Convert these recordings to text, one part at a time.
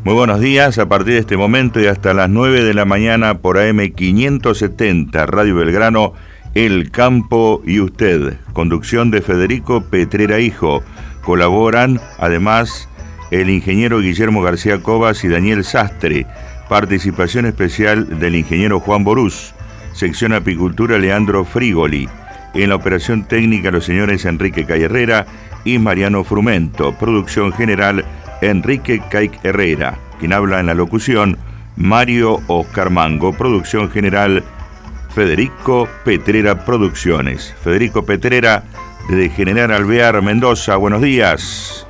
Muy buenos días, a partir de este momento y hasta las 9 de la mañana por AM 570, Radio Belgrano, El Campo y Usted. Conducción de Federico Petrera Hijo. Colaboran, además, el ingeniero Guillermo García Cobas y Daniel Sastre. Participación especial del ingeniero Juan Borús. Sección Apicultura Leandro Frigoli. En la operación técnica los señores Enrique Cay Herrera y Mariano Frumento. Producción general Enrique Cay Herrera. Quien habla en la locución, Mario Oscar Mango. Producción general, Federico Petrera Producciones. Federico Petrera, de General Alvear, Mendoza. Buenos días.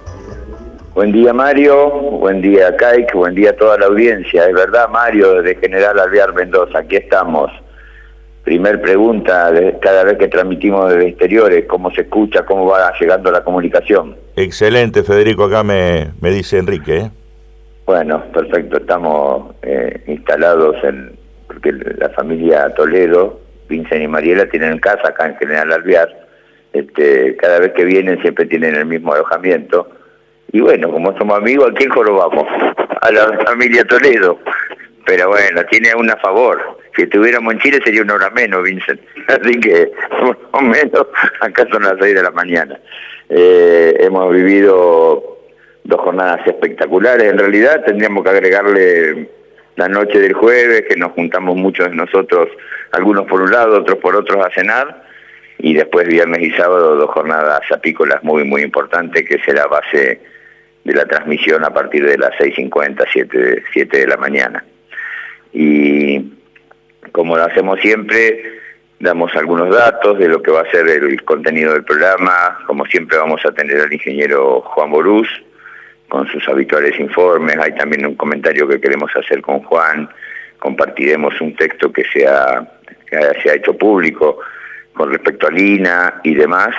Buen día, Mario. Buen día, Caik. Buen día a toda la audiencia. Es verdad, Mario, de General Alvear, Mendoza. Aquí estamos. Primer pregunta, cada vez que transmitimos desde exteriores, ¿cómo se escucha, cómo va llegando la comunicación? Excelente, Federico, acá me dice Enrique, ¿eh? Bueno, perfecto, estamos instalados porque la familia Toledo, Vincent y Mariela, tienen casa acá en General Alvear. Cada vez que vienen siempre tienen el mismo alojamiento. Y bueno, como somos amigos, ¿a quién jorobamos? A la familia Toledo. Pero bueno, tiene un a favor. Si estuviéramos en Chile sería una hora menos, Vincent. Así que, más o menos, acá son las 6 de la mañana. Hemos vivido 2 jornadas espectaculares. En realidad tendríamos que agregarle la noche del jueves, que nos juntamos muchos de nosotros, algunos por un lado, otros por otros, a cenar. Y después viernes y sábado 2 jornadas apícolas muy, muy importantes, que será base de la transmisión a partir de las 6:50, 7 de la mañana. Y como lo hacemos siempre, damos algunos datos de lo que va a ser el contenido del programa. Como siempre vamos a tener al ingeniero Juan Borús con sus habituales informes. Hay también un comentario que queremos hacer con Juan. Compartiremos un texto que se ha hecho público con respecto a Lina y demás.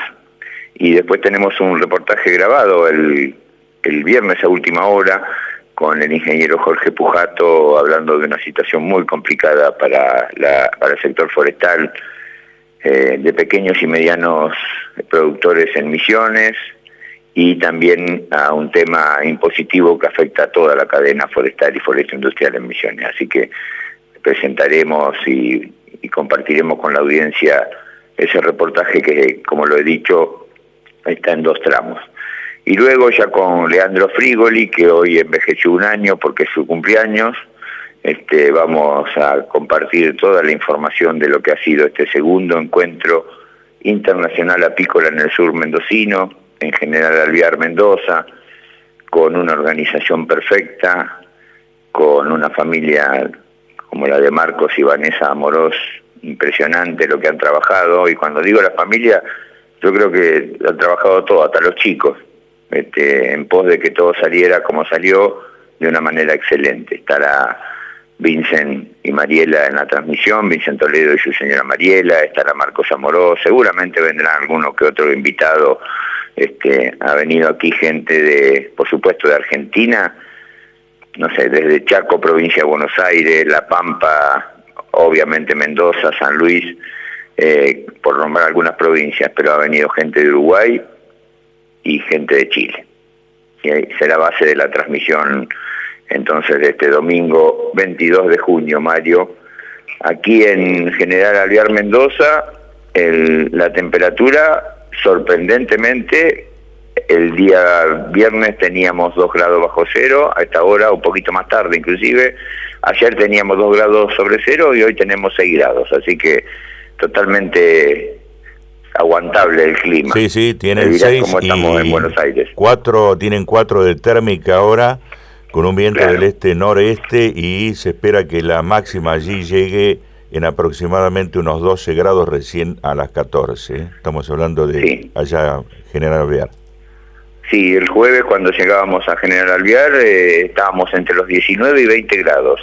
Y después tenemos un reportaje grabado el viernes a última hora con el ingeniero Jorge Pujato, hablando de una situación muy complicada para el sector forestal, de pequeños y medianos productores en Misiones, y también a un tema impositivo que afecta a toda la cadena forestal y foresta industrial en Misiones. Así que presentaremos y compartiremos con la audiencia ese reportaje que, como lo he dicho, está en 2 tramos. Y luego ya con Leandro Frigoli, que hoy envejeció 1 año porque es su cumpleaños, vamos a compartir toda la información de lo que ha sido este segundo encuentro internacional apícola en el sur mendocino, en General Alvear, Mendoza, con una organización perfecta, con una familia como la de Marcos y Vanessa Amorós, impresionante lo que han trabajado. Y cuando digo la familia, yo creo que han trabajado todo, hasta los chicos, en pos de que todo saliera como salió, de una manera excelente. Estará Vincent y Mariela en la transmisión, Vincent Toledo y su señora Mariela, estará Marcos Amorós, seguramente vendrán alguno que otro invitado. Ha venido aquí gente por supuesto, de Argentina, no sé, desde Chaco, provincia de Buenos Aires, La Pampa, obviamente Mendoza, San Luis, por nombrar algunas provincias, pero ha venido gente de Uruguay y gente de Chile. Y ahí será base de la transmisión entonces de este domingo 22 de junio, Mario. Aquí en General Alvear, Mendoza, la temperatura, sorprendentemente, el día viernes teníamos 2 grados bajo cero, a esta hora, un poquito más tarde inclusive. Ayer teníamos 2 grados sobre cero y hoy tenemos 6 grados, así que totalmente aguantable el clima. Sí, tienen 6 como estamos en Buenos Aires. 4, tienen 4 de térmica ahora, con un viento del este-noreste, y se espera que la máxima allí llegue en aproximadamente unos 12 grados recién a las 14. Estamos hablando de allá General Alvear. Sí, el jueves cuando llegábamos a General Alvear estábamos entre los 19 y 20 grados.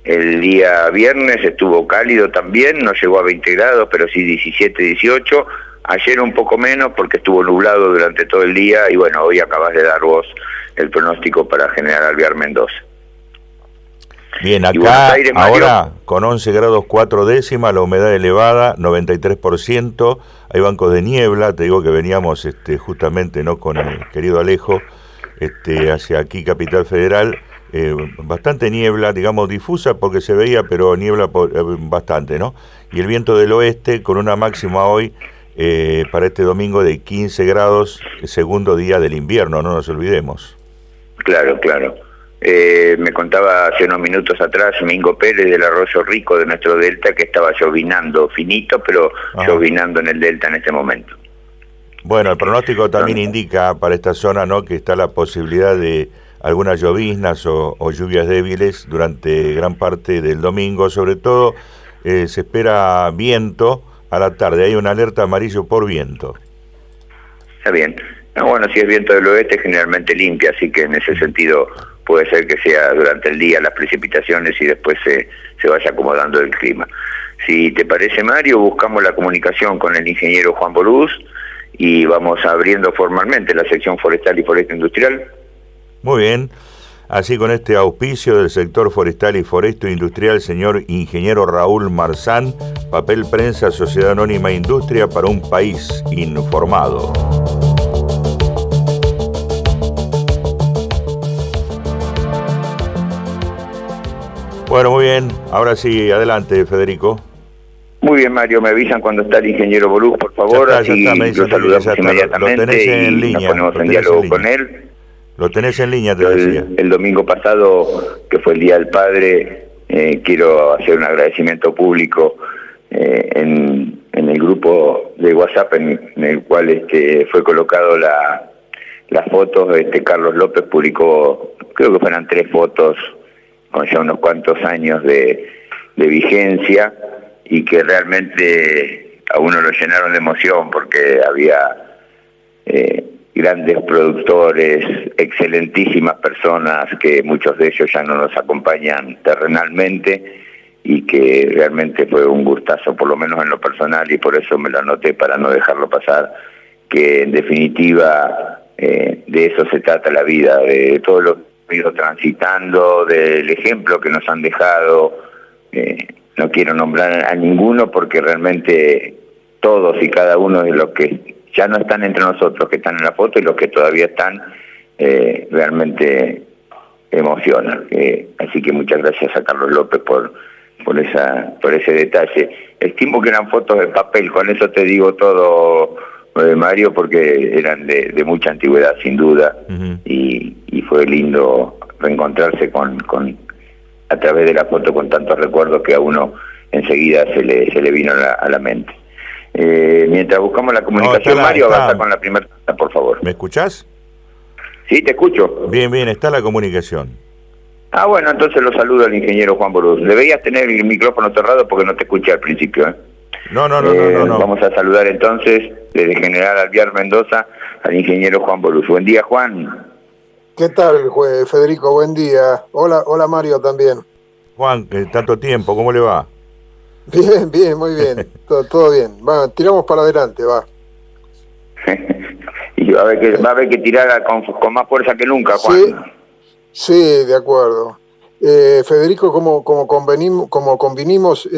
El día viernes estuvo cálido también, no llegó a 20 grados, pero sí 17, 18. Ayer un poco menos porque estuvo nublado durante todo el día, y bueno, hoy acabas de dar vos el pronóstico para General Alvear, Mendoza. Bien, acá Aires, ahora con 11 grados 4 décimas, la humedad elevada, 93%, hay bancos de niebla. Te digo que veníamos justamente no con el querido Alejo hacia aquí, Capital Federal, bastante niebla, digamos difusa porque se veía, pero niebla bastante, ¿no? Y el viento del oeste con una máxima hoy para este domingo de 15 grados, segundo día del invierno, no nos olvidemos. Claro, claro. Me contaba hace unos minutos atrás Mingo Pérez del Arroyo Rico de nuestro delta que estaba llovinando finito, pero llovinando en el delta en este momento. Bueno, el pronóstico también indica para esta zona, ¿no?, que está la posibilidad de algunas lloviznas o lluvias débiles durante gran parte del domingo. Sobre todo se espera viento a la tarde, hay una alerta amarillo por viento. Está bien. No, bueno, si es viento del oeste generalmente limpia, así que en ese sentido puede ser que sea durante el día las precipitaciones y después se vaya acomodando el clima. Si te parece, Mario, buscamos la comunicación con el ingeniero Juan Borús y vamos abriendo formalmente la sección forestal y foresta industrial. Muy bien, así con este auspicio del sector forestal y foresto industrial, señor ingeniero Raúl Marzán, papel prensa, Sociedad Anónima Industria para un país informado. Bueno, muy bien, ahora sí, adelante, Federico. Muy bien, Mario, me avisan cuando está el ingeniero Borús, por favor, así lo saludamos inmediatamente y nos ponemos en diálogo con él. Lo tenés en línea, te decía. El domingo pasado, que fue el Día del Padre, quiero hacer un agradecimiento público en el grupo de WhatsApp en el cual fue colocado las fotos. Carlos López publicó, creo que fueran 3 fotos con ya unos cuantos años de vigencia y que realmente a uno lo llenaron de emoción porque había grandes productores, excelentísimas personas que muchos de ellos ya no nos acompañan terrenalmente y que realmente fue un gustazo, por lo menos en lo personal, y por eso me lo anoté para no dejarlo pasar, que en definitiva de eso se trata la vida, de todo lo que hemos ido transitando, del ejemplo que nos han dejado. No quiero nombrar a ninguno porque realmente todos y cada uno de los que ya no están entre nosotros, que están en la foto, y los que todavía están, realmente emocionan. Así que muchas gracias a Carlos López por ese detalle. Estimo que eran fotos de papel, con eso te digo todo, Mario, porque eran de mucha antigüedad, sin duda, y fue lindo reencontrarse a través de la foto con tantos recuerdos que a uno enseguida se le vino a la mente. Mientras buscamos la comunicación, Mario, avanza con la primera, por favor. ¿Me escuchás? Sí, te escucho. Bien, está la comunicación. Bueno, entonces lo saludo al ingeniero Juan Borús. Deberías tener el micrófono cerrado porque no te escuché al principio, ¿eh? No. Vamos a saludar entonces desde General Alvear, Mendoza, al ingeniero Juan Borús. Buen día, Juan. ¿Qué tal, Federico? Buen día. Hola Mario también. Juan, tanto tiempo, ¿cómo le va? Bien, muy bien. todo bien. Tiramos para adelante, va. Y va a haber que tirar con más fuerza que nunca, Juan. Sí, de acuerdo. Federico, como convinimos,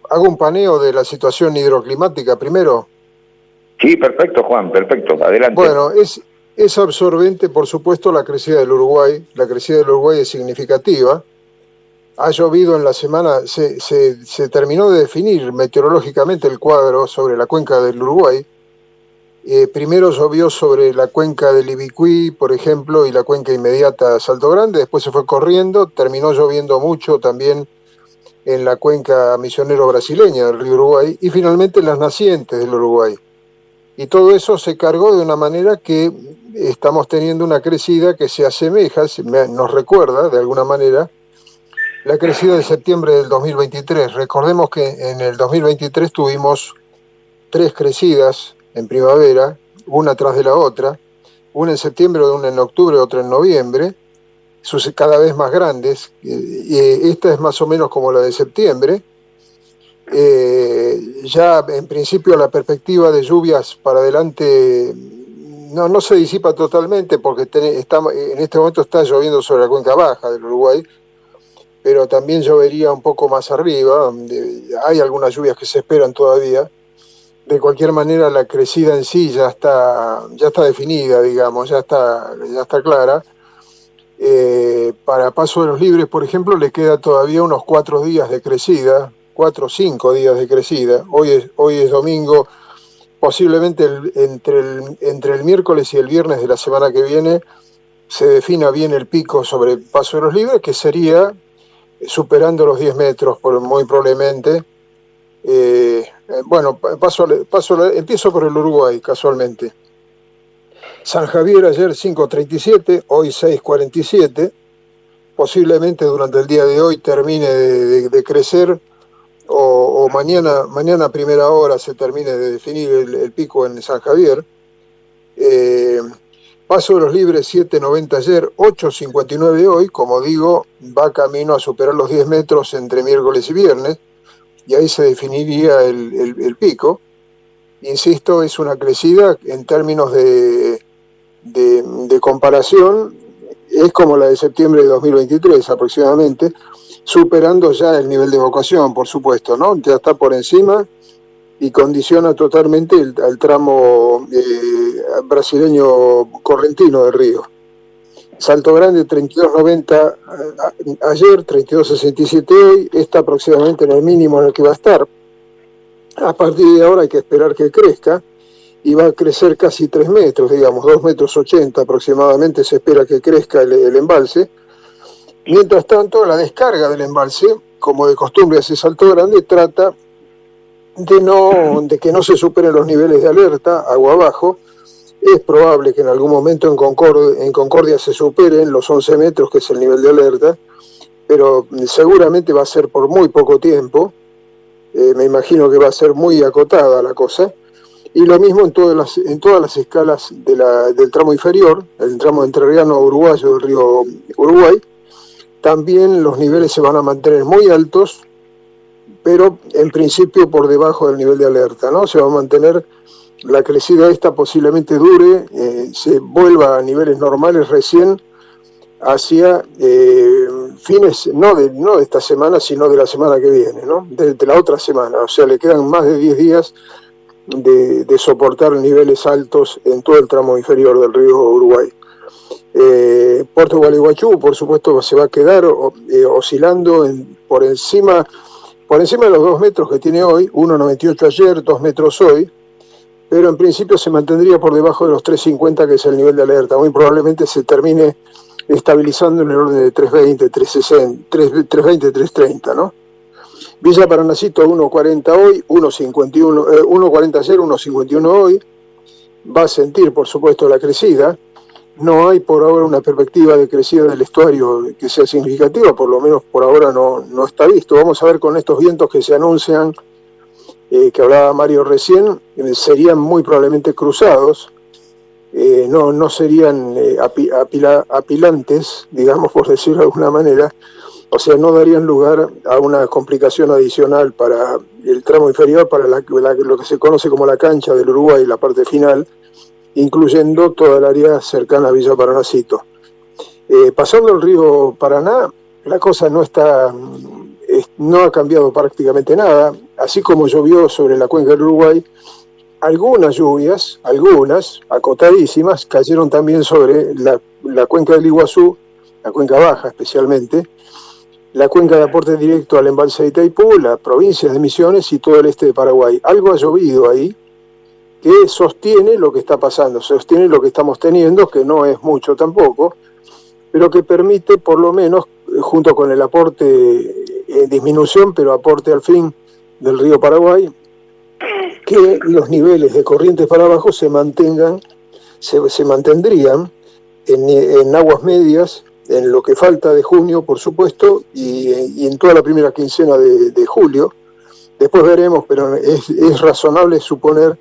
hago un paneo de la situación hidroclimática primero. Sí, perfecto, Juan, perfecto. Adelante. Bueno, es absorbente, por supuesto, la crecida del Uruguay. La crecida del Uruguay es significativa. Ha llovido en la semana, se terminó de definir meteorológicamente el cuadro sobre la cuenca del Uruguay. Primero llovió sobre la cuenca del Ibicuí, por ejemplo, y la cuenca inmediata a Salto Grande, después se fue corriendo, terminó lloviendo mucho también en la cuenca misionero brasileña del río Uruguay, y finalmente en las nacientes del Uruguay. Y todo eso se cargó de una manera que estamos teniendo una crecida que se asemeja, nos recuerda de alguna manera, la crecida de septiembre del 2023. Recordemos que en el 2023 tuvimos 3 crecidas en primavera, una tras de la otra, una en septiembre, una en octubre, otra en noviembre, cada vez más grandes. Esta es más o menos como la de septiembre. Ya en principio la perspectiva de lluvias para adelante no se disipa totalmente porque en este momento está lloviendo sobre la cuenca baja del Uruguay, pero también llovería un poco más arriba. Hay algunas lluvias que se esperan todavía. De cualquier manera, la crecida en sí ya está definida, digamos, ya está clara. para Paso de los Libres, por ejemplo, le queda todavía unos 4 días de crecida, 4 o 5 días de crecida. Hoy es domingo, posiblemente entre el miércoles y el viernes de la semana que viene se defina bien el pico sobre Paso de los Libres, que sería superando los 10 metros, muy probablemente. Bueno, empiezo por el Uruguay, casualmente. San Javier ayer 5.37, hoy 6.47. Posiblemente durante el día de hoy termine de crecer, o mañana a primera hora se termine de definir el pico en San Javier. Paso de los Libres 7.90 ayer, 8.59 hoy. Como digo, va camino a superar los 10 metros entre miércoles y viernes, y ahí se definiría el pico. Insisto, es una crecida en términos de comparación, es como la de septiembre de 2023 aproximadamente, superando ya el nivel de evacuación, por supuesto, ¿no? Ya está por encima y condiciona totalmente al tramo brasileño correntino del río. Salto Grande 32.90 ayer, 32.67 hoy, está aproximadamente en el mínimo en el que va a estar. A partir de ahora hay que esperar que crezca, y va a crecer casi 3 metros, digamos, 2,80 metros aproximadamente se espera que crezca el embalse. Mientras tanto, la descarga del embalse, como de costumbre hace Salto Grande, trata de que no se superen los niveles de alerta, agua abajo. Es probable que en algún momento en Concordia se superen los 11 metros, que es el nivel de alerta, pero seguramente va a ser por muy poco tiempo. Me imagino que va a ser muy acotada la cosa. Y lo mismo en todas las escalas del tramo inferior, el tramo entrerriano uruguayo del río Uruguay. También los niveles se van a mantener muy altos, pero en principio por debajo del nivel de alerta, ¿no? Se va a mantener la crecida esta, posiblemente dure, se vuelva a niveles normales recién hacia fines, no de esta semana, sino de la semana que viene, ¿no? De la otra semana. O sea, le quedan más de 10 días de soportar niveles altos en todo el tramo inferior del río Uruguay. Puerto Gualeguaychú, por supuesto, se va a quedar oscilando por encima de los 2 metros que tiene hoy, 1,98 ayer, 2 metros hoy, pero en principio se mantendría por debajo de los 3,50, que es el nivel de alerta. Muy probablemente se termine estabilizando en el orden de 3,20, 3,30, ¿no? Villa Paranacito 1.40 hoy, 1.40 ayer, 1.51 hoy. Va a sentir, por supuesto, la crecida. No hay por ahora una perspectiva de crecida del estuario que sea significativa, por lo menos por ahora no está visto. Vamos a ver con estos vientos que se anuncian, que hablaba Mario recién, serían muy probablemente cruzados, no serían apilantes, digamos, por decirlo de alguna manera. O sea, no darían lugar a una complicación adicional para el tramo inferior, para lo que se conoce como la cancha del Uruguay, la parte final, incluyendo toda el área cercana a Villa Paranacito. Pasando el río Paraná, la cosa no ha cambiado prácticamente nada. Así como llovió sobre la cuenca del Uruguay, algunas lluvias, acotadísimas, cayeron también sobre la cuenca del Iguazú, la cuenca baja especialmente, la cuenca de aporte directo al embalse de Itaipú, la provincia de Misiones y todo el este de Paraguay. Algo ha llovido ahí que sostiene lo que está pasando, sostiene lo que estamos teniendo, que no es mucho tampoco, pero que permite por lo menos, junto con el aporte en disminución, pero aporte al fin del río Paraguay, que los niveles de corrientes para abajo se mantendrían en aguas medias, en lo que falta de junio, por supuesto, y en toda la primera quincena de julio. Después veremos, pero es razonable suponer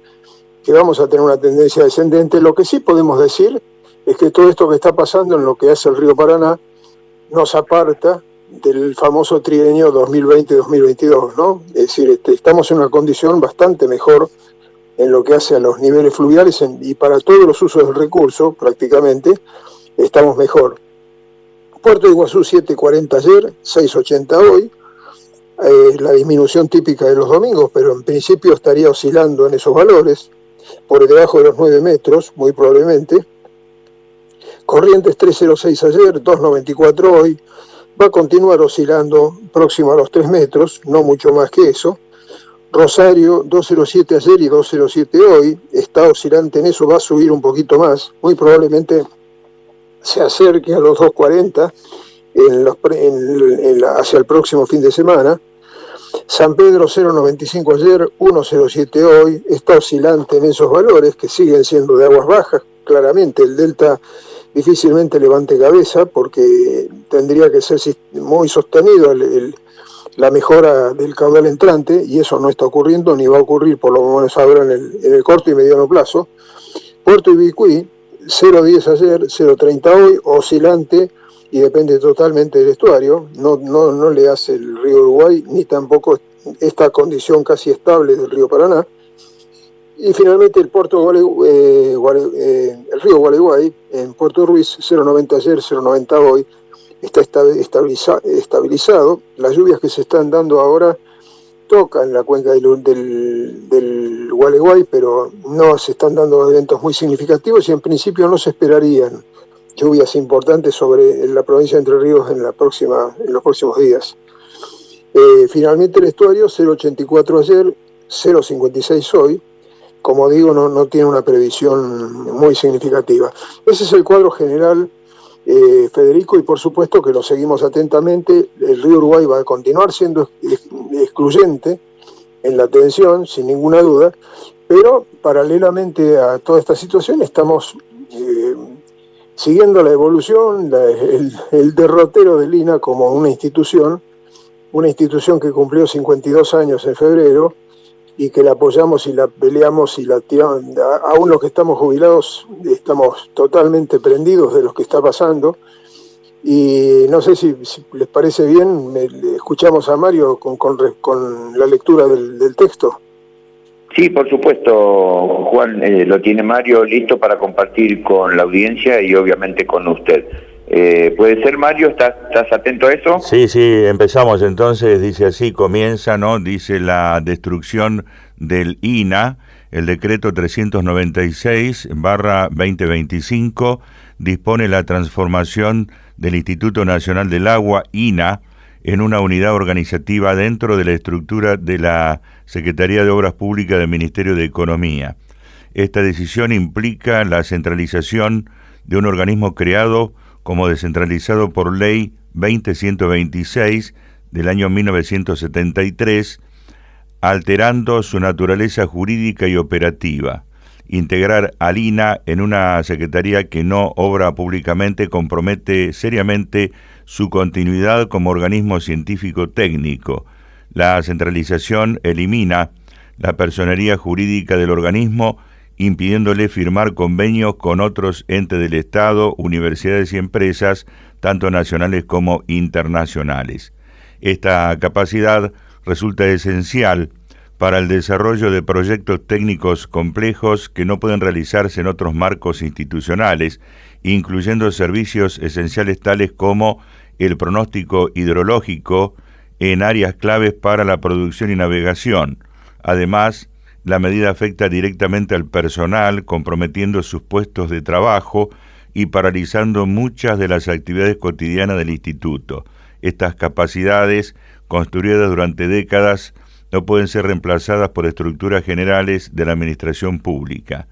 que vamos a tener una tendencia descendente. Lo que sí podemos decir es que todo esto que está pasando en lo que hace el río Paraná nos aparta del famoso trienio 2020-2022, ¿no? Es decir, estamos en una condición bastante mejor en lo que hace a los niveles fluviales y para todos los usos del recurso, prácticamente, estamos mejor. Puerto de Iguazú 7.40 ayer, 6.80 hoy, la disminución típica de los domingos, pero en principio estaría oscilando en esos valores, por debajo de los 9 metros, muy probablemente. Corrientes 306 ayer, 294 hoy, va a continuar oscilando próximo a los 3 metros, no mucho más que eso. Rosario 207 ayer y 207 hoy, está oscilante en eso, va a subir un poquito más, muy probablemente se acerque a los 240 hacia el próximo fin de semana. San Pedro 095 ayer, 107 hoy, está oscilante en esos valores que siguen siendo de aguas bajas. Claramente el delta difícilmente levante cabeza porque tendría que ser muy sostenido la mejora del caudal entrante, y eso no está ocurriendo ni va a ocurrir por lo menos ahora en el corto y mediano plazo. Puerto Ibicuí 0.10 ayer, 0.30 hoy, oscilante y depende totalmente del estuario, no le hace el río Uruguay ni tampoco esta condición casi estable del río Paraná. Y finalmente el el río Gualeguay en Puerto Ruiz 0.90 ayer, 0.90 hoy, está estabilizado. Las lluvias que se están dando ahora tocan la cuenca del Gualeguay, pero no se están dando eventos muy significativos y en principio no se esperarían lluvias importantes sobre la provincia de Entre Ríos en los próximos días. Finalmente el estuario 0.84 ayer, 0.56 hoy. Como digo, no tiene una previsión muy significativa. Ese es el cuadro general, Federico, y por supuesto que lo seguimos atentamente. El río Uruguay va a continuar siendo excluyente en la atención, sin ninguna duda, pero paralelamente a toda esta situación estamos siguiendo la evolución, el derrotero del INA como una institución que cumplió 52 años en febrero, y que la apoyamos y la peleamos y la tiramos. Aún los que estamos jubilados estamos totalmente prendidos de lo que está pasando. Y no sé si les parece bien, escuchamos a Mario con la lectura del texto. Sí, por supuesto, Juan, lo tiene Mario listo para compartir con la audiencia y obviamente con usted. ¿Puede ser, Mario? ¿Estás atento a eso? Sí, empezamos entonces, dice así, comienza, ¿no? Dice la destrucción del INA, el decreto 396/2025 dispone la transformación del Instituto Nacional del Agua, INA, en una unidad organizativa dentro de la estructura de la Secretaría de Obras Públicas del Ministerio de Economía. Esta decisión implica la centralización de un organismo creado como descentralizado por Ley 20126 del año 1973, alterando su naturaleza jurídica y operativa. Integrar al INA en una secretaría que no obra públicamente compromete seriamente su continuidad como organismo científico-técnico. La centralización elimina la personería jurídica del organismo, impidiéndole firmar convenios con otros entes del Estado, universidades y empresas, tanto nacionales como internacionales. Esta capacidad resulta esencial para el desarrollo de proyectos técnicos complejos que no pueden realizarse en otros marcos institucionales, incluyendo servicios esenciales tales como el pronóstico hidrológico en áreas claves para la producción y navegación. Además, la medida afecta directamente al personal, comprometiendo sus puestos de trabajo y paralizando muchas de las actividades cotidianas del instituto. Estas capacidades, construidas durante décadas, no pueden ser reemplazadas por estructuras generales de la administración pública.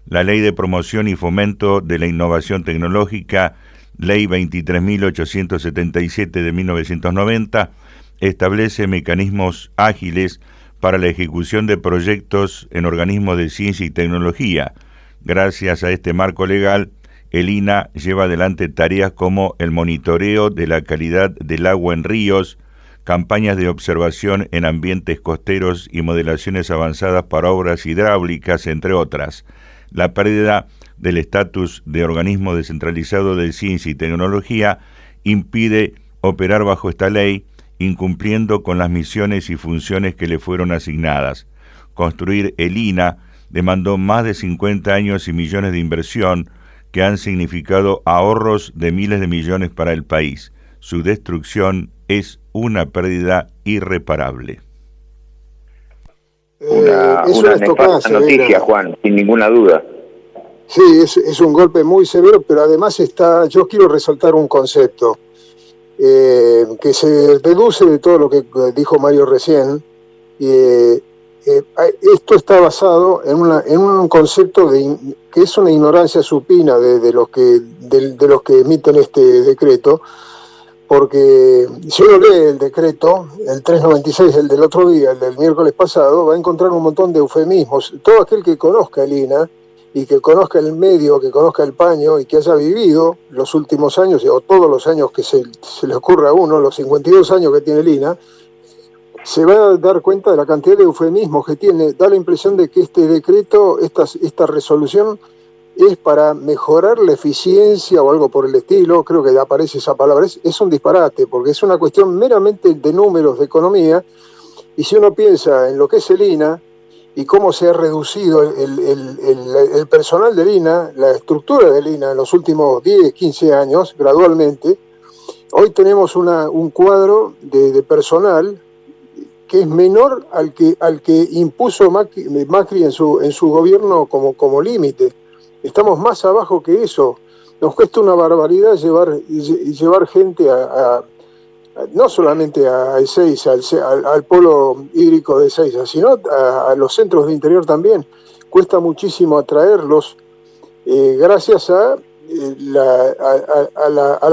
La Ley de Promoción y Fomento de la Innovación Tecnológica, Ley 23.877 de 1990, establece mecanismos ágiles para la ejecución de proyectos en organismos de ciencia y tecnología. Gracias a este marco legal, el INA lleva adelante tareas como el monitoreo de la calidad del agua en ríos, campañas de observación en ambientes costeros y modelaciones avanzadas para obras hidráulicas, entre otras. La pérdida del estatus de organismo descentralizado de ciencia y tecnología impide operar bajo esta ley, incumpliendo con las misiones y funciones que le fueron asignadas. Construir el INA demandó más de 50 años y millones de inversión que han significado ahorros de miles de millones para el país. Su destrucción es una pérdida irreparable. Una nefasta noticia, Juan, sin ninguna duda. Sí, es un golpe muy severo, pero además yo quiero resaltar un concepto que se deduce de todo lo que dijo Mario recién. Esto está basado en un concepto que es una ignorancia supina de los que emiten este decreto, porque si uno lee el decreto, el 396, el del otro día, el del miércoles pasado, va a encontrar un montón de eufemismos. Todo aquel que conozca el INA y que conozca el medio, que conozca el paño y que haya vivido los últimos años, o todos los años que se le ocurra a uno, los 52 años que tiene el INA, se va a dar cuenta de la cantidad de eufemismos que tiene. Da la impresión de que este decreto, esta resolución, es para mejorar la eficiencia o algo por el estilo. Creo que aparece esa palabra. Es un disparate, porque es una cuestión meramente de números, de economía, y si uno piensa en lo que es el INA y cómo se ha reducido el personal del INA, la estructura del INA en los últimos 10, 15 años, gradualmente, hoy tenemos un cuadro de personal que es menor al que impuso Macri en su gobierno como límite. Estamos más abajo que eso. Nos cuesta una barbaridad llevar gente no solamente a Ezeiza, al polo hídrico de Ezeiza, sino a los centros de interior también. Cuesta muchísimo atraerlos gracias al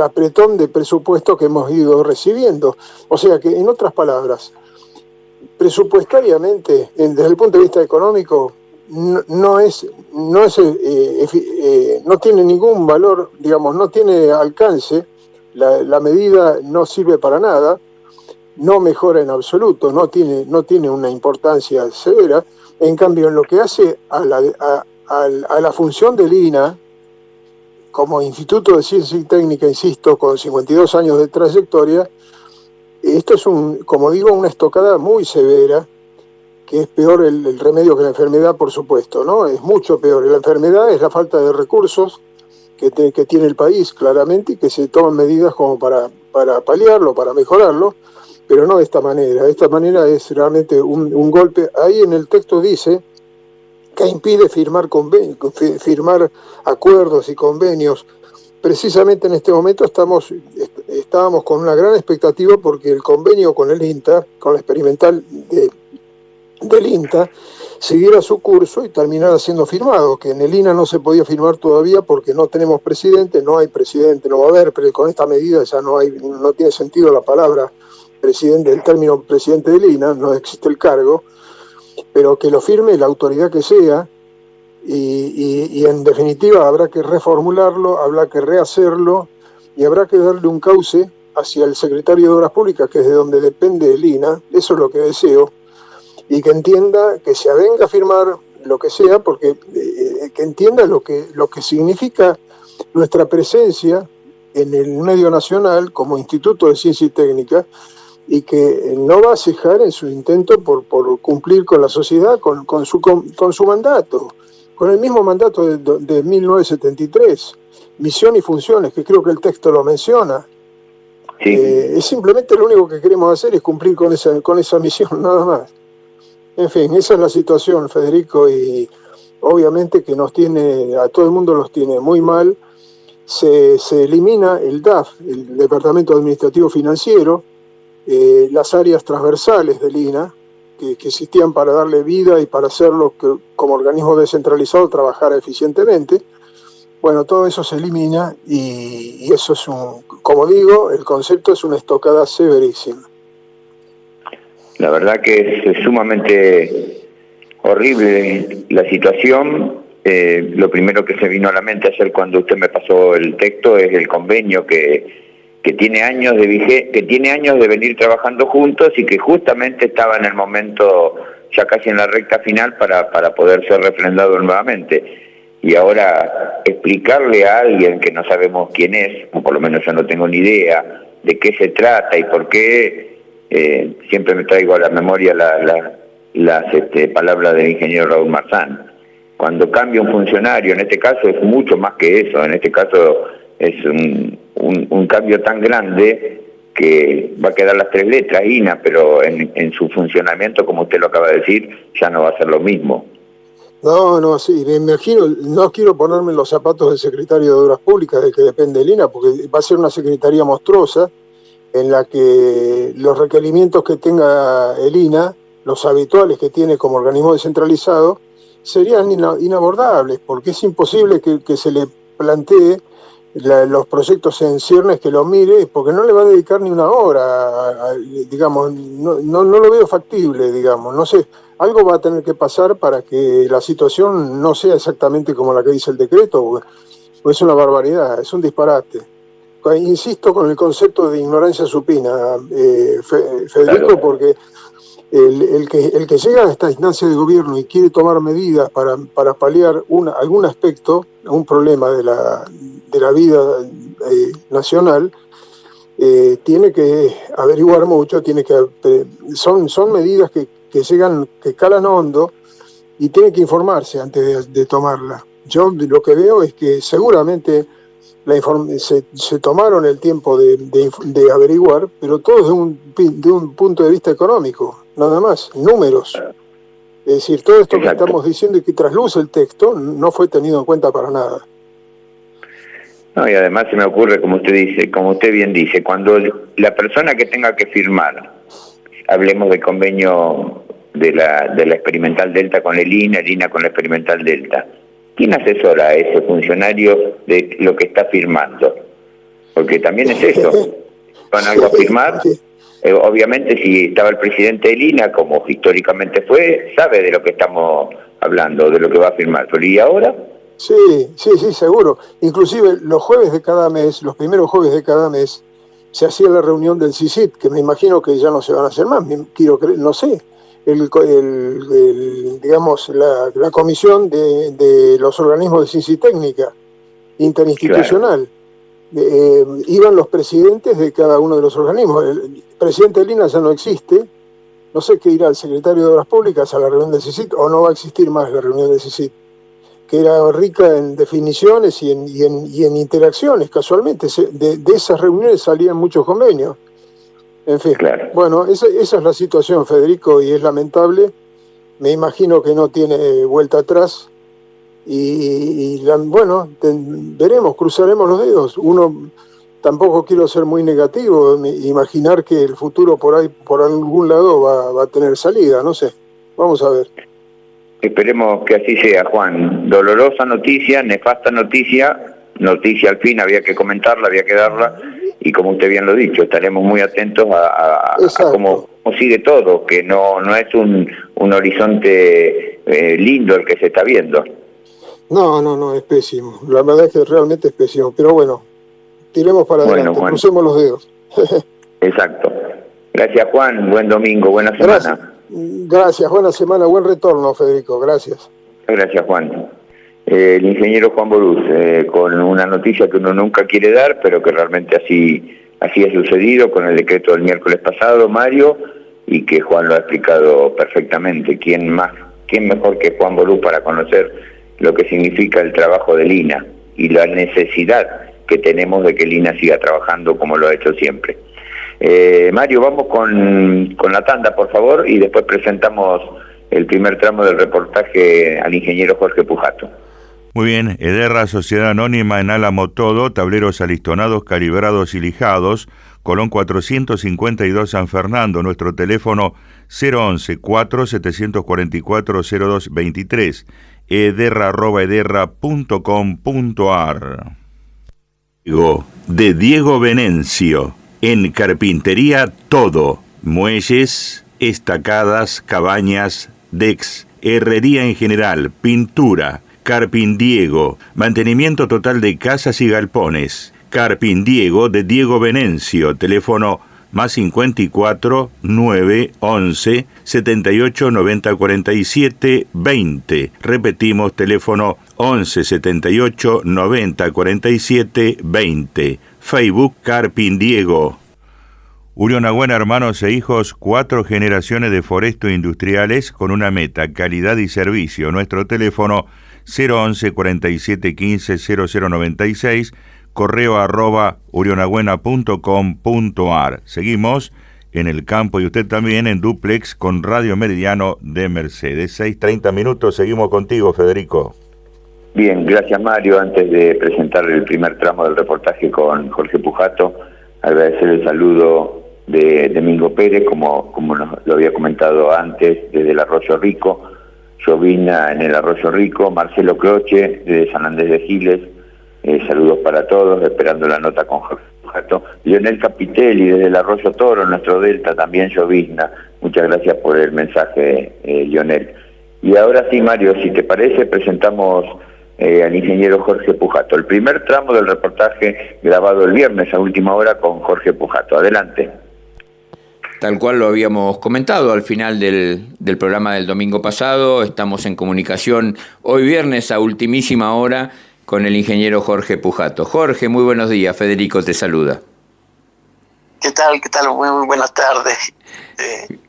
apretón de presupuesto que hemos ido recibiendo. O sea que, en otras palabras, presupuestariamente, desde el punto de vista económico, no tiene ningún valor, digamos, no tiene alcance, la medida no sirve para nada, no mejora en absoluto, no tiene una importancia severa. En cambio, en lo que hace a la función del INA, como Instituto de Ciencia y Técnica, insisto, con 52 años de trayectoria, esto es, como digo, una estocada muy severa, que es peor el remedio que la enfermedad, por supuesto, ¿no? Es mucho peor. La enfermedad es la falta de recursos que tiene el país, claramente, y que se toman medidas como para paliarlo, para mejorarlo, pero no de esta manera. De esta manera es realmente un golpe. Ahí en el texto dice que impide firmar acuerdos y convenios. Precisamente en este momento estábamos con una gran expectativa porque el convenio con el INTA, con la experimental del INTA, siguiera su curso y terminara siendo firmado, que en el INA no se podía firmar todavía porque no tenemos presidente, no hay presidente, no va a haber, pero con esta medida ya no tiene sentido la palabra presidente, el término presidente del INA, no existe el cargo, pero que lo firme la autoridad que sea. Y en definitiva habrá que reformularlo, habrá que rehacerlo y habrá que darle un cauce hacia el secretario de Obras Públicas, que es de donde depende el INA. Eso es lo que deseo, y que entienda, que se avenga a firmar lo que sea, porque que entienda lo que significa nuestra presencia en el medio nacional como Instituto de Ciencia y Técnica, y que no va a cejar en su intento por cumplir con la sociedad, con su mandato, con el mismo mandato de 1973, misión y funciones, que creo que el texto lo menciona. Sí. Es simplemente lo único que queremos hacer es cumplir con esa misión, nada más. En fin, esa es la situación, Federico, y obviamente que a todo el mundo los tiene muy mal. Se elimina el DAF, el Departamento Administrativo Financiero, las áreas transversales del INA, que existían para darle vida y para hacerlo como organismo descentralizado trabajara eficientemente. Bueno, todo eso se elimina y eso es como digo, el concepto es una estocada severísima. La verdad que es sumamente horrible la situación. Lo primero que se vino a la mente ayer cuando usted me pasó el texto es el convenio que tiene años de venir trabajando juntos y que justamente estaba en el momento ya casi en la recta final para poder ser refrendado nuevamente. Y ahora explicarle a alguien que no sabemos quién es, o por lo menos yo no tengo ni idea de qué se trata y por qué, siempre me traigo a la memoria las palabras del ingeniero Raúl Marzán. Cuando cambia un funcionario, en este caso es mucho más que eso, en este caso es un cambio tan grande que va a quedar las 3 letras INA, pero en su funcionamiento, como usted lo acaba de decir, ya no va a ser lo mismo. No, sí, me imagino, no quiero ponerme en los zapatos del secretario de Obras Públicas, del que depende el INA, porque va a ser una secretaría monstruosa en la que los requerimientos que tenga el INA, los habituales que tiene como organismo descentralizado, serían inabordables, porque es imposible que se le plantee los proyectos en ciernes, que los mire, porque no le va a dedicar ni una hora, digamos, no lo veo factible, digamos, no sé, algo va a tener que pasar para que la situación no sea exactamente como la que dice el decreto, porque es una barbaridad, es un disparate. Insisto con el concepto de ignorancia supina, Federico, claro, porque el que llega a esta instancia de gobierno y quiere tomar medidas para paliar algún aspecto, un problema de la vida nacional, tiene que averiguar mucho, son medidas que llegan, que calan hondo, y tiene que informarse antes de tomarla. Yo lo que veo es que seguramente se tomaron el tiempo de averiguar, pero todo de un punto de vista económico, nada más, números. Es decir, todo esto que estamos diciendo y que trasluce el texto no fue tenido en cuenta para nada. No, y además se me ocurre, como usted bien dice, cuando la persona que tenga que firmar, hablemos del convenio de la Experimental Delta con el INA con la Experimental Delta, ¿quién asesora a ese funcionario de lo que está firmando? Porque también es eso, van algo a firmar, obviamente si estaba el presidente del INA, como históricamente fue, sabe de lo que estamos hablando, de lo que va a firmar, pero ¿y ahora? Sí, seguro. Inclusive los jueves de cada mes, los primeros jueves de cada mes, se hacía la reunión del CICIT, que me imagino que ya no se van a hacer más, quiero creer, no sé. Digamos, la comisión de los organismos de ciencia y técnica interinstitucional. Claro. Iban los presidentes de cada uno de los organismos. El presidente del INA ya no existe. No sé qué irá el secretario de Obras Públicas a la reunión del CICIT, o no va a existir más la reunión del CICIT, que era rica en definiciones y en interacciones. Casualmente, de esas reuniones salían muchos convenios. En fin, claro. Bueno, esa es la situación, Federico, y es lamentable. Me imagino que no tiene vuelta atrás. Bueno, veremos, cruzaremos los dedos. Tampoco quiero ser muy negativo, imaginar que el futuro por ahí, por algún lado, va a tener salida, no sé. Vamos a ver. Esperemos que así sea, Juan. Dolorosa noticia, nefasta noticia al fin, había que comentarla, había que darla. Y como usted bien lo ha dicho, estaremos muy atentos a cómo sigue todo, que no es un horizonte lindo el que se está viendo. No, es pésimo. La verdad es que realmente es pésimo. Pero bueno, tiremos para adelante, crucemos los dedos. Exacto. Gracias, Juan. Buen domingo, buena semana. Gracias, buena semana, buen retorno, Federico. Gracias. Gracias, Juan. El ingeniero Juan Borús, con una noticia que uno nunca quiere dar, pero que realmente así ha sucedido con el decreto del miércoles pasado, Mario, y que Juan lo ha explicado perfectamente. ¿Quién mejor que Juan Borús para conocer lo que significa el trabajo del INA y la necesidad que tenemos de que el INA siga trabajando como lo ha hecho siempre? Mario, vamos con la tanda, por favor, y después presentamos el primer tramo del reportaje al ingeniero Jorge Pujato. Muy bien, Ederra Sociedad Anónima en Álamo Todo, tableros alistonados, calibrados y lijados, Colón 452 San Fernando, nuestro teléfono 011-4744-0223, ederra@ederra.com.ar. De Diego Venencio, en carpintería todo, muelles, estacadas, cabañas, decks, herrería en general, pintura. Carpindiego, mantenimiento total de casas y galpones. Carpindiego de Diego Venencio, teléfono +54 911 78 90 47 20. Repetimos, teléfono 11 78 90 47 20. Facebook Carpindiego. Urionagüena, hermanos e hijos, 4 generaciones de foresto industriales con una meta, calidad y servicio. Nuestro teléfono 011 47 15 0096, correo @urionagüena.com.ar. Seguimos en el campo y usted también en dúplex con Radio Meridiano de Mercedes. 6:30 minutos, seguimos contigo, Federico. Bien, gracias Mario. Antes de presentar el primer tramo del reportaje con Jorge Pujato, agradecer el saludo de Domingo Pérez, como lo había comentado antes, desde el Arroyo Rico, Jovina en el Arroyo Rico, Marcelo Croce desde San Andrés de Giles, saludos para todos, esperando la nota con Jorge Pujato, Lionel Capitelli desde el Arroyo Toro, en nuestro Delta, también Jovina, muchas gracias por el mensaje, Lionel. Y ahora sí, Mario, si te parece, presentamos al ingeniero Jorge Pujato, el primer tramo del reportaje grabado el viernes a última hora con Jorge Pujato. Adelante. Tal cual lo habíamos comentado al final del programa del domingo pasado, estamos en comunicación hoy viernes a ultimísima hora con el ingeniero Jorge Pujato. Jorge, muy buenos días, Federico te saluda. ¿Qué tal? Muy buenas tardes.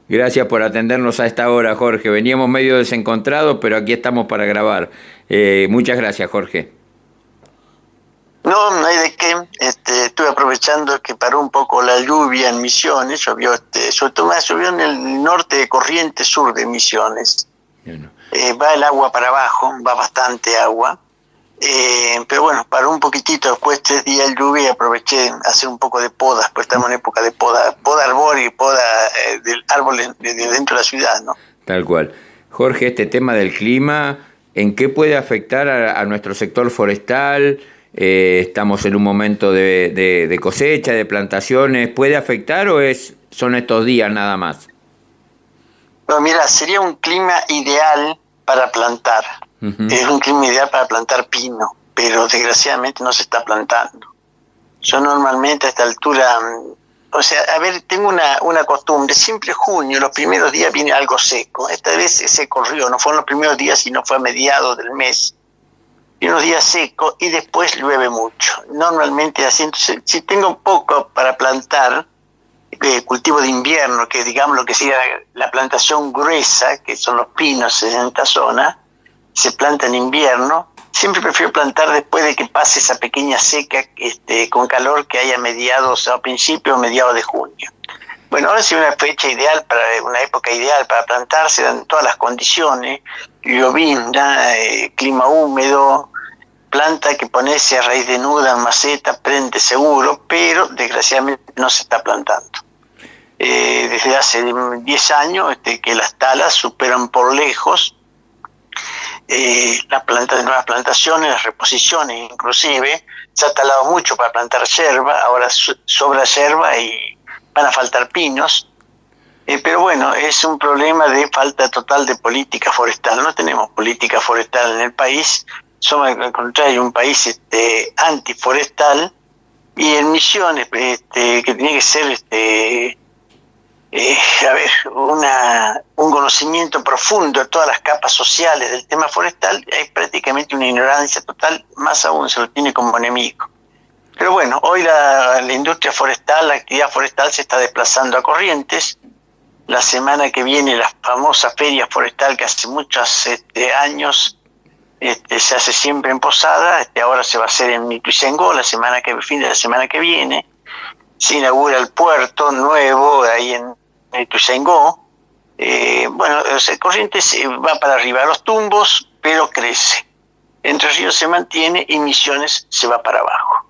Gracias por atendernos a esta hora, Jorge. Veníamos medio desencontrados, pero aquí estamos para grabar. Muchas gracias, Jorge. No hay de qué. Estuve aprovechando que paró un poco la lluvia en Misiones, llovió, sobre todo más llovió en el norte de Corrientes, sur de Misiones. Bueno. Va el agua para abajo, va bastante agua. Pero bueno, paró un poquitito después 3 días de lluvia y aproveché a hacer un poco de podas, pues estamos en época de poda arbórea y poda del árbol de dentro de la ciudad, ¿no? Tal cual. Jorge, este tema del clima, ¿en qué puede afectar a nuestro sector forestal? Estamos en un momento de cosecha, de plantaciones. ¿Puede afectar o son estos días nada más? Bueno, mira, sería un clima ideal para plantar. Uh-huh. Es un clima ideal para plantar pino, pero desgraciadamente no se está plantando. Yo normalmente a esta altura, tengo una costumbre, siempre junio, los primeros días viene algo seco. Esta vez se corrió, no fueron los primeros días, sino fue a mediados del mes. Y unos días secos y después llueve mucho. Normalmente así, entonces, si tengo poco para plantar, cultivo de invierno, que digamos lo que sería la plantación gruesa, que son los pinos en esta zona, se planta en invierno, siempre prefiero plantar después de que pase esa pequeña seca con calor que haya a principios o mediados de junio. Bueno, ahora sí una fecha ideal, una época ideal para plantar, se dan todas las condiciones, llovizna, clima húmedo, planta que ponerse a raíz de nuda en maceta, prende seguro, pero desgraciadamente no se está plantando. Desde hace 10 años que las talas superan por lejos la planta de nuevas plantaciones, las reposiciones inclusive. Se ha talado mucho para plantar yerba, ahora sobra yerba y van a faltar pinos, pero bueno, es un problema de falta total de política forestal. No tenemos política forestal en el país, somos al contrario un país antiforestal, y en Misiones que tiene que ser un conocimiento profundo de todas las capas sociales del tema forestal, hay prácticamente una ignorancia total, más aún se lo tiene como enemigo. Pero bueno, hoy la industria forestal, la actividad forestal se está desplazando a Corrientes. La semana que viene la famosa feria forestal que hace muchos años se hace siempre en Posada, ahora se va a hacer en Ituzaingó fin de la semana que viene. Se inaugura el puerto nuevo ahí en Ituzaingó. Corrientes va para arriba a los tumbos, pero crece. Entre Ríos se mantiene y Misiones se va para abajo.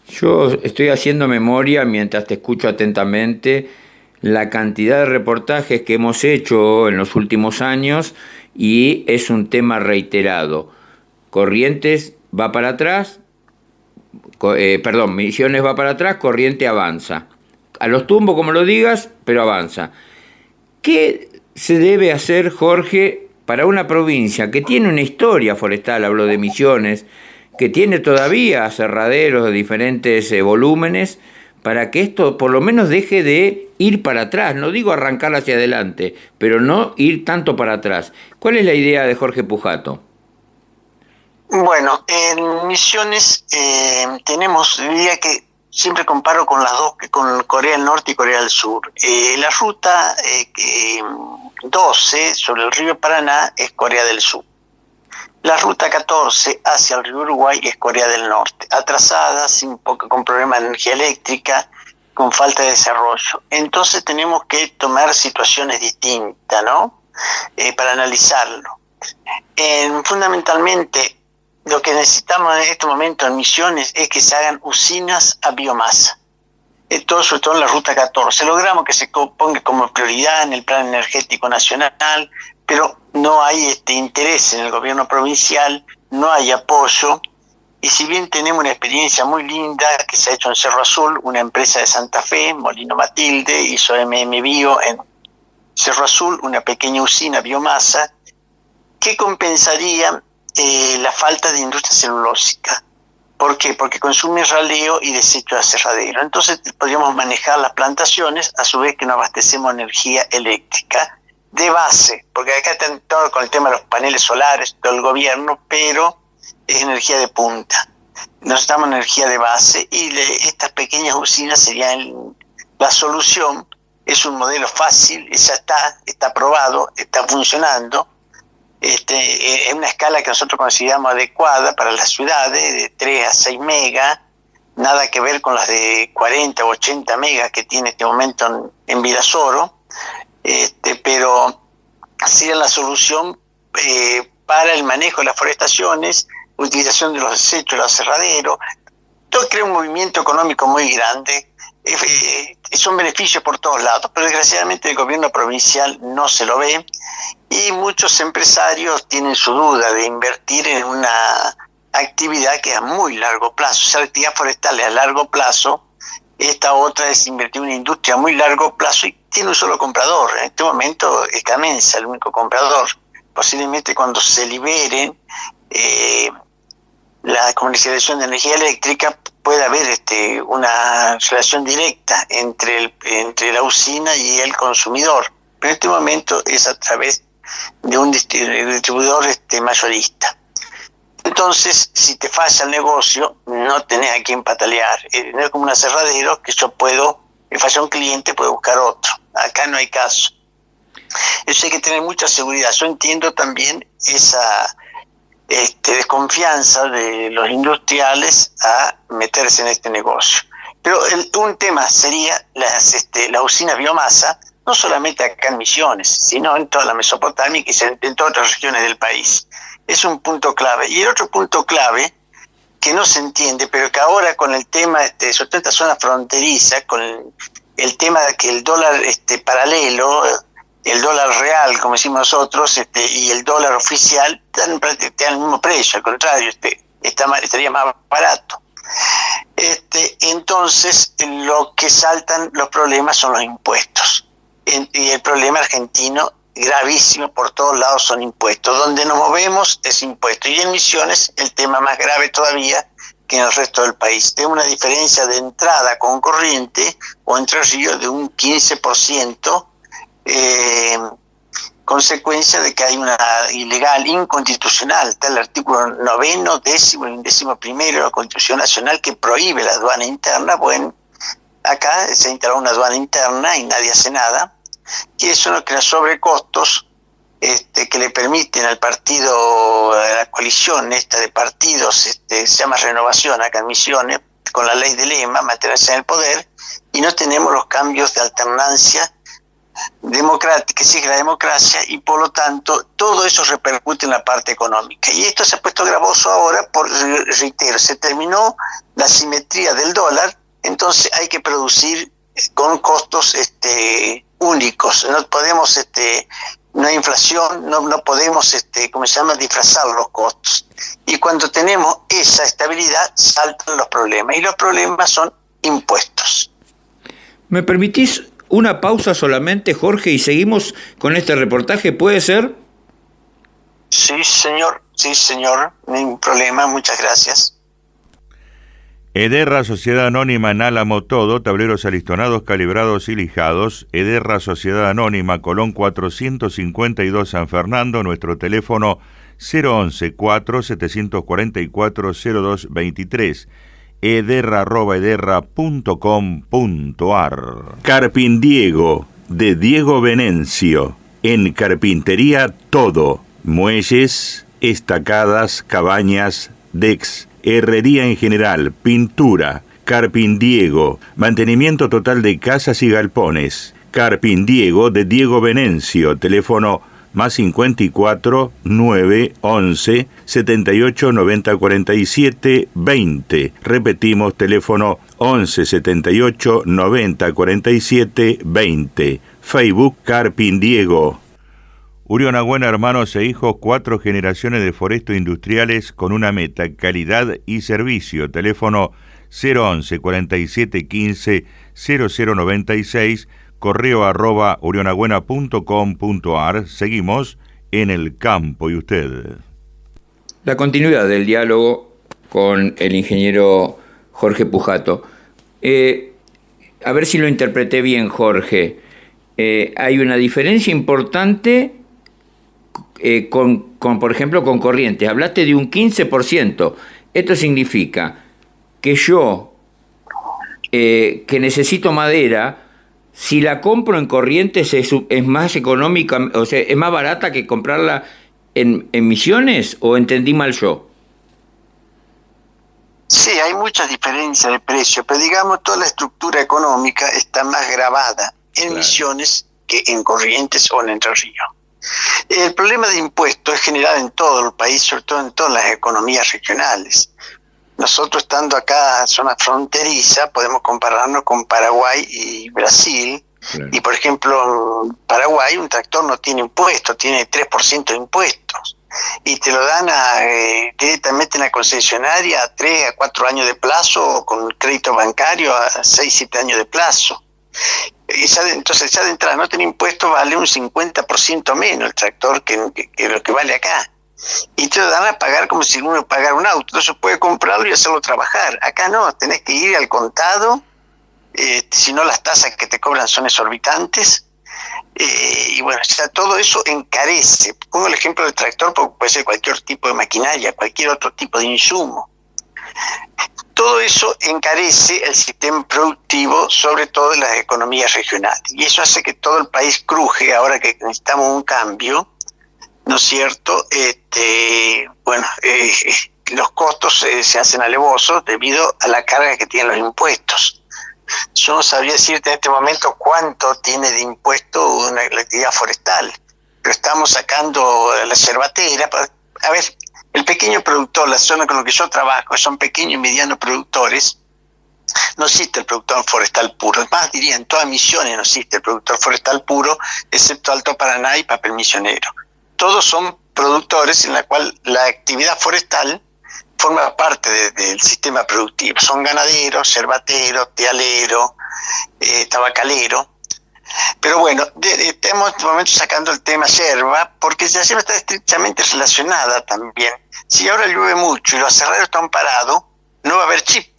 Yo estoy haciendo memoria mientras te escucho atentamente la cantidad de reportajes que hemos hecho en los últimos años y es un tema reiterado. Corrientes va para atrás, Misiones va para atrás, Corrientes avanza. A los tumbos, como lo digas, pero avanza. ¿Qué se debe hacer, Jorge, para una provincia que tiene una historia forestal, hablo de Misiones, que tiene todavía aserraderos de diferentes volúmenes, para que esto por lo menos deje de ir para atrás? No digo arrancar hacia adelante, pero no ir tanto para atrás. ¿Cuál es la idea de Jorge Pujato? Bueno, en Misiones diría que siempre comparo con las dos, con Corea del Norte y Corea del Sur. La ruta 12 sobre el río Paraná es Corea del Sur. La ruta 14 hacia el río Uruguay es Corea del Norte, atrasada, con problemas de energía eléctrica, con falta de desarrollo. Entonces tenemos que tomar situaciones distintas, ¿no? Para analizarlo. Fundamentalmente, lo que necesitamos en este momento en Misiones es que se hagan usinas a biomasa. Sobre todo en la Ruta 14. Logramos que se ponga como prioridad en el Plan Energético Nacional, pero no hay interés en el gobierno provincial, no hay apoyo. Y si bien tenemos una experiencia muy linda que se ha hecho en Cerro Azul, una empresa de Santa Fe, Molino Matilde, hizo Bio en Cerro Azul, una pequeña usina biomasa, que compensaría la falta de industria celulósica. ¿Por qué? Porque consume raleo y desecho de aserradero. Entonces podríamos manejar las plantaciones a su vez que nos abastecemos de energía eléctrica de base, porque acá están todo con el tema de los paneles solares, todo el gobierno, pero es energía de punta. Necesitamos energía de base y estas pequeñas usinas serían la solución. Es un modelo fácil, ya está probado, está funcionando. Es una escala que nosotros consideramos adecuada para las ciudades, de 3 a 6 megas, nada que ver con las de 40 o 80 megas que tiene en este momento en Virasoro, pero sería la solución para el manejo de las forestaciones, utilización de los desechos, los aserraderos. Todo crea un movimiento económico muy grande, son beneficios por todos lados, pero desgraciadamente el gobierno provincial no se lo ve y muchos empresarios tienen su duda de invertir en una actividad que es a muy largo plazo. O sea, la actividad forestal es a largo plazo, esta otra es invertir en una industria a muy largo plazo y tiene un solo comprador. En este momento es Camenza el único comprador. Posiblemente cuando se liberen la comercialización de energía eléctrica puede haber una relación directa entre la usina y el consumidor, pero en este momento es a través de un distribuidor mayorista. Entonces, si te falla el negocio, no tenés a quién patalear. No es como un aserradero que yo me falla un cliente, puedo buscar otro. Acá no hay caso. Eso hay que tener mucha seguridad. Yo entiendo también esa desconfianza de los industriales a meterse en este negocio. Pero un tema sería la usina biomasa, no solamente acá en Misiones, sino en toda la Mesopotamia y en todas otras regiones del país. Es un punto clave. Y el otro punto clave, que no se entiende, pero que ahora con el tema de esta zona fronteriza, con el tema de que el dólar paralelo, el dólar real, como decimos nosotros, y el dólar oficial están el mismo precio, al contrario, estaría más barato. Entonces, lo que saltan los problemas son los impuestos. Y el problema argentino, gravísimo, por todos lados son impuestos. Donde nos movemos es impuesto. Y en Misiones, el tema más grave todavía que en el resto del país. Tenemos una diferencia de entrada con Corrientes o Entre Ríos de un 15%, consecuencia de que hay una ilegal, inconstitucional. Está el artículo 9, 10 y 11 de la Constitución Nacional que prohíbe la aduana interna. Bueno, acá se instaló una aduana interna y nadie hace nada, y eso no crea sobrecostos que le permiten al partido, a la coalición de partidos, se llama Renovación acá en Misiones, con la ley de Lema, mantenerse en el poder, y no tenemos los cambios de alternancia democrática que sigue la democracia, y por lo tanto todo eso repercute en la parte económica. Y esto se ha puesto gravoso ahora, reitero, se terminó la simetría del dólar, entonces hay que producir con costos únicos. No podemos, no hay inflación, no podemos, disfrazar los costos. Y cuando tenemos esa estabilidad, saltan los problemas. Y los problemas son impuestos. ¿Me permitís una pausa solamente, Jorge, y seguimos con este reportaje? ¿Puede ser? Sí, señor. Ningún problema. Muchas gracias. Ederra Sociedad Anónima en Álamo Todo, tableros alistonados, calibrados y lijados. Ederra Sociedad Anónima, Colón 452 San Fernando, nuestro teléfono 011-4744-0223, ederra@ederra.com.ar. Carpindiego, de Diego Venencio, en carpintería todo, muelles, estacadas, cabañas, decks, herrería en general, pintura, Carpindiego, mantenimiento total de casas y galpones. Carpindiego de Diego Venencio, teléfono más 54 9 11 78 90 47 20. Repetimos, teléfono 11 78 90 47 20. Facebook Carpindiego. Urión Agüena, hermanos e hijos, 4 generaciones de forestos industriales con una meta, calidad y servicio. Teléfono 011 47 15 0096, correo @urionagüena.com.ar. Seguimos en el campo y usted. La continuidad del diálogo con el ingeniero Jorge Pujato. A ver si lo interpreté bien, Jorge. Hay una diferencia importante con, por ejemplo, con Corrientes. Hablaste de un 15%. Esto significa que yo, que necesito madera, si la compro en Corrientes es más económica, o sea, es más barata que comprarla en Misiones, ¿o entendí mal yo? Sí, hay muchas diferencias de precio, pero digamos toda la estructura económica está más grabada en Misiones que en Corrientes o en Entre Ríos. El problema de impuestos es generado en todo el país, sobre todo en todas las economías regionales. Nosotros, estando acá en zona fronteriza, podemos compararnos con Paraguay y Brasil. Claro. Y por ejemplo, en Paraguay un tractor no tiene impuestos, tiene 3% de impuestos. Y te lo dan directamente en la concesionaria a 3 a 4 años de plazo, o con crédito bancario a 6, 7 años de plazo. Entonces ya de entrada no tener impuestos vale un 50% menos el tractor que lo que vale acá. Y te lo dan a pagar como si uno pagara un auto. Entonces puede comprarlo y hacerlo trabajar. Acá no, tenés que ir al contado, si no las tasas que te cobran son exorbitantes. Y bueno, o sea, todo eso encarece. Pongo el ejemplo del tractor porque puede ser cualquier tipo de maquinaria, cualquier otro tipo de insumo. Todo eso encarece el sistema productivo, sobre todo en las economías regionales. Y eso hace que todo el país cruje ahora que necesitamos un cambio, ¿no es cierto? Los costos se hacen alevosos debido a la carga que tienen los impuestos. Yo no sabría decirte en este momento cuánto tiene de impuesto la actividad forestal, pero estamos sacando la cervatera. A ver, el pequeño productor, la zona con la que yo trabajo, son pequeños y medianos productores. No existe el productor forestal puro. Es más, diría, en todas Misiones no existe el productor forestal puro, excepto Alto Paraná y Papel Misionero. Todos son productores en la cual la actividad forestal forma parte del sistema productivo. Son ganaderos, cervateros, tealeros, tabacaleros. Pero bueno, estamos en este momento sacando el tema yerba, porque la yerba está estrictamente relacionada también. Si ahora llueve mucho y los aserraderos están parados, no va a haber chip.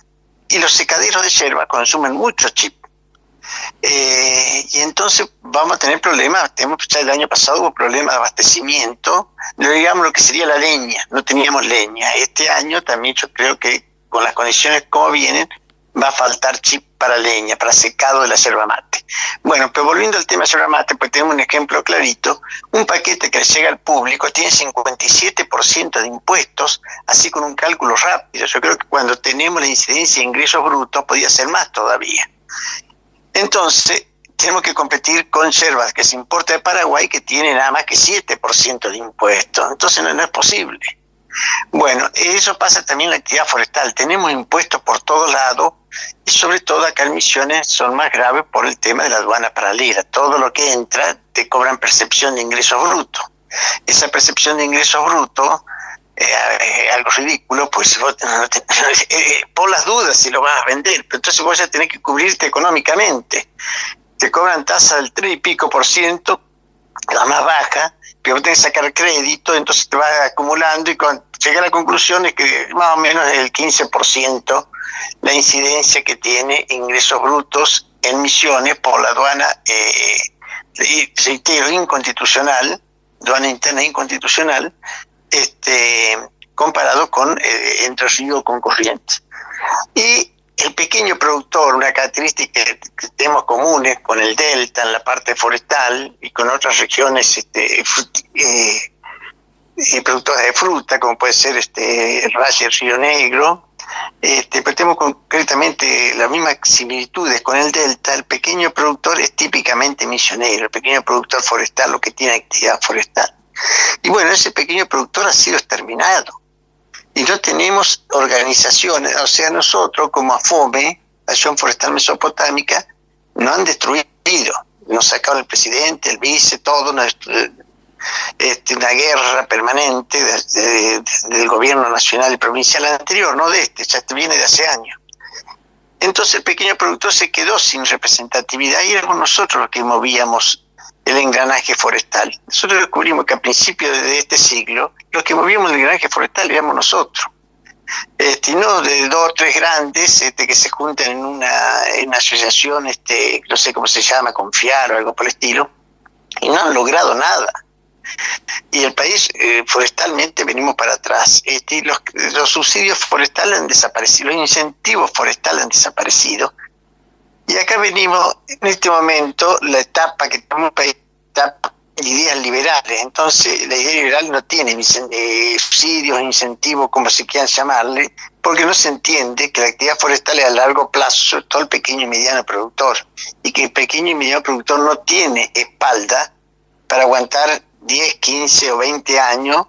Y los secaderos de yerba consumen mucho chip. Y entonces vamos a tener problemas. Ya el año pasado hubo problemas de abastecimiento, digamos lo que sería la leña. No teníamos leña. Este año también yo creo que con las condiciones como vienen, va a faltar chip para leña, para secado de la yerba mate. Bueno, pero volviendo al tema de yerba mate, pues tenemos un ejemplo clarito. Un paquete que le llega al público tiene 57% de impuestos, así con un cálculo rápido. Yo creo que cuando tenemos la incidencia de ingresos brutos podía ser más todavía. Entonces, tenemos que competir con yerbas que se importa de Paraguay, que tiene nada más que 7% de impuestos. Entonces no es posible. Bueno, eso pasa también en la actividad forestal. Tenemos impuestos por todos lados y sobre todo acá en Misiones son más graves por el tema de la aduana paralela. Todo lo que entra te cobran percepción de ingresos brutos. Esa percepción de ingresos brutos es algo ridículo, pues vos, por las dudas si lo vas a vender, pero entonces vos ya tenés que cubrirte económicamente. Te cobran tasa del 3 y pico %, la más baja, pero vos tenés que sacar crédito, entonces te vas acumulando y llega a la conclusión es que más o menos es el 15% la incidencia que tiene ingresos brutos en Misiones por la aduana, inconstitucional, aduana interna inconstitucional, comparado con Entre Ríos, con Corrientes. Y el pequeño productor, una característica que tenemos comunes con el delta en la parte forestal y con otras regiones productoras de fruta, como puede ser el Valle del Río Negro, pero tenemos concretamente las mismas similitudes con el delta. El pequeño productor es típicamente misionero, el pequeño productor forestal, lo que tiene actividad forestal. Y bueno, ese pequeño productor ha sido exterminado. Y no tenemos organizaciones, o sea, nosotros como AFOME, Acción Forestal Mesopotámica, nos han destruido. Nos sacaron el presidente, el vice, todo, una guerra permanente del gobierno nacional y provincial anterior, no de este, ya viene de hace años. Entonces el pequeño productor se quedó sin representatividad y éramos nosotros los que movíamos el engranaje forestal. Nosotros descubrimos que a principios de este siglo, los que movíamos el engranaje forestal éramos nosotros. Y no de 2 o 3 grandes que se juntan en una asociación, no sé cómo se llama, Confiar o algo por el estilo, y no han logrado nada. Y el país forestalmente venimos para atrás. Los subsidios forestales han desaparecido, los incentivos forestales han desaparecido. Y acá venimos, en este momento, la etapa que tenemos un país, etapa de ideas liberales. Entonces, la idea liberal no tiene subsidios, incentivos, como se quieran llamarle, porque no se entiende que la actividad forestal es a largo plazo, sobre todo el pequeño y mediano productor, y que el pequeño y mediano productor no tiene espalda para aguantar 10, 15 o 20 años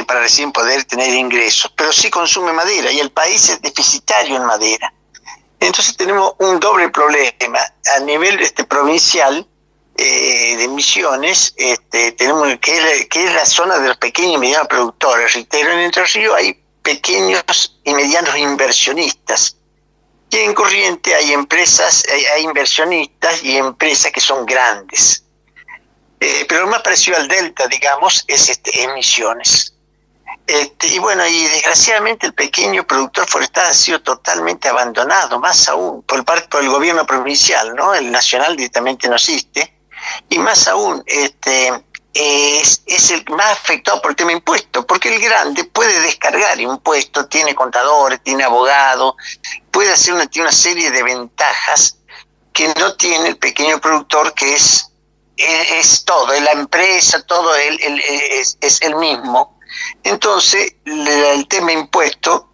para recién poder tener ingresos, pero sí consume madera y el país es deficitario en madera. Entonces tenemos un doble problema a nivel provincial de Misiones. Tenemos que es la zona de los pequeños y medianos productores. Reitero, en Entre Ríos hay pequeños y medianos inversionistas. Y en Corrientes hay empresas, hay inversionistas y empresas que son grandes. Pero lo más parecido al delta, digamos, es Misiones. Y bueno, y desgraciadamente el pequeño productor forestal ha sido totalmente abandonado, más aún por el gobierno provincial, ¿no? El nacional directamente no existe, y más aún es el más afectado por el tema impuesto, porque el grande puede descargar impuestos, tiene contadores, tiene abogados, puede hacer tiene una serie de ventajas que no tiene el pequeño productor, que es todo, la empresa, todo es el mismo. Entonces, el tema impuesto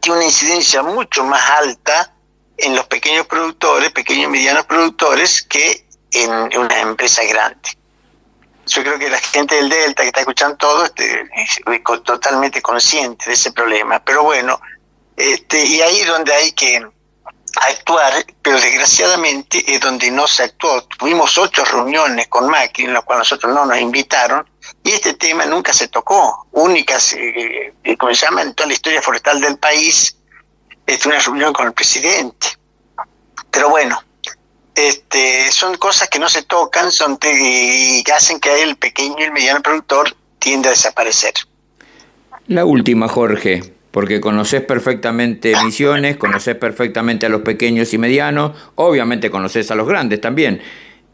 tiene una incidencia mucho más alta en los pequeños productores, pequeños y medianos productores, que en una empresa grande. Yo creo que la gente del Delta que está escuchando todo es totalmente consciente de ese problema. Pero bueno, y ahí es donde hay que actuar, pero desgraciadamente es donde no se actuó. Tuvimos 8 reuniones con Macri, en las cuales nosotros no nos invitaron, y este tema nunca se tocó. Únicas, como se llama en toda la historia forestal del país, una reunión con el presidente. Pero bueno, son cosas que no se tocan, y que hacen que el pequeño y el mediano productor tienda a desaparecer. La última, Jorge, porque conocés perfectamente Misiones, conocés perfectamente a los pequeños y medianos, obviamente conocés a los grandes también.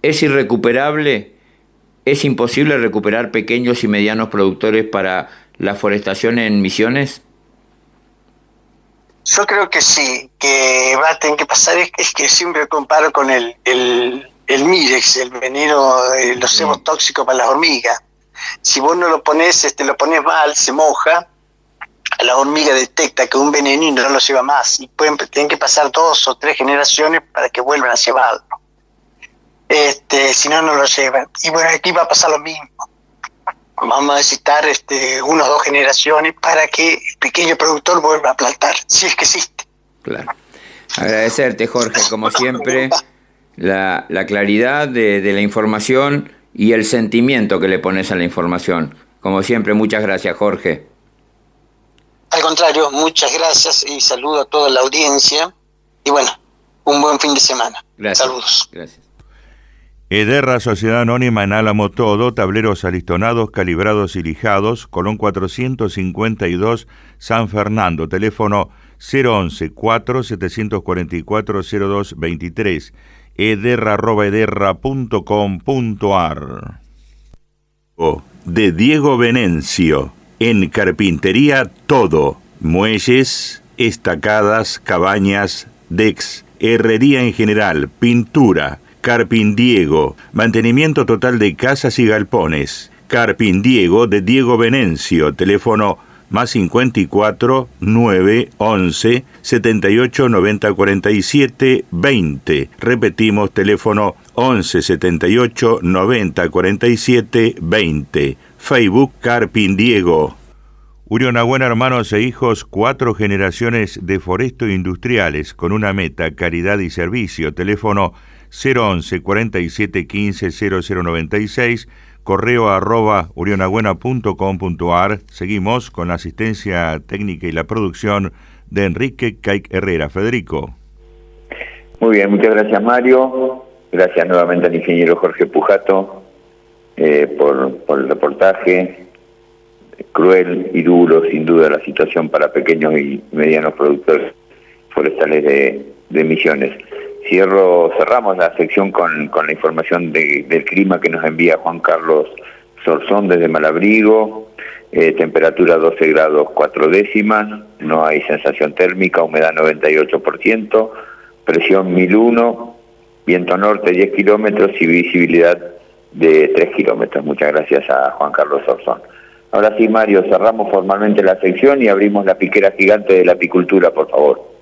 ¿Es irrecuperable? ¿Es imposible recuperar pequeños y medianos productores para la forestación en Misiones? Yo creo que sí, que va a tener que pasar, es que siempre comparo con el Mirex, el veneno, los cebos tóxicos para las hormigas. Si vos no lo pones, lo pones mal, se moja, la hormiga detecta que un veneno y no lo lleva más, y tienen que pasar 2 o 3 generaciones para que vuelvan a llevarlo. Si no, no lo llevan. Y bueno, aquí va a pasar lo mismo. Vamos a necesitar 1 o 2 generaciones para que el pequeño productor vuelva a plantar, si es que existe. Claro. Agradecerte, Jorge, como siempre, la claridad de la información y el sentimiento que le pones a la información. Como siempre, muchas gracias, Jorge. Al contrario, muchas gracias y saludo a toda la audiencia. Y bueno, un buen fin de semana. Gracias. Saludos. Gracias. Ederra Sociedad Anónima en Álamo Todo, tableros alistonados, calibrados y lijados, Colón 452, San Fernando, teléfono 011-4744-0223, ederra@ederra.com.ar. De Diego Venencio, en carpintería todo, muelles, estacadas, cabañas, decks, herrería en general, pintura. Carpindiego, mantenimiento total de casas y galpones. Carpindiego de Diego Venencio, teléfono más 54 9 11 78 90 47 20. Repetimos, teléfono 11 78 90 47 20. Facebook Carpin Diego. Urionagüena, hermanos e hijos, 4 generaciones de foresto industriales con una meta, calidad y servicio. Teléfono 011 47 15 0096, correo @urionagüena.com.ar. Seguimos con la asistencia técnica y la producción de Enrique Caic Herrera. Federico. Muy bien, muchas gracias, Mario. Gracias nuevamente al ingeniero Jorge Pujato por el reportaje. Cruel y duro, sin duda, la situación para pequeños y medianos productores forestales de Misiones. Cerramos la sección con la información del clima que nos envía Juan Carlos Sorzón desde Malabrigo. Temperatura 12 grados 4 décimas, no hay sensación térmica, humedad 98%, presión 1001, viento norte 10 kilómetros y visibilidad de 3 kilómetros. Muchas gracias a Juan Carlos Sorzón. Ahora sí, Mario, cerramos formalmente la sección y abrimos la piquera gigante de la apicultura, por favor.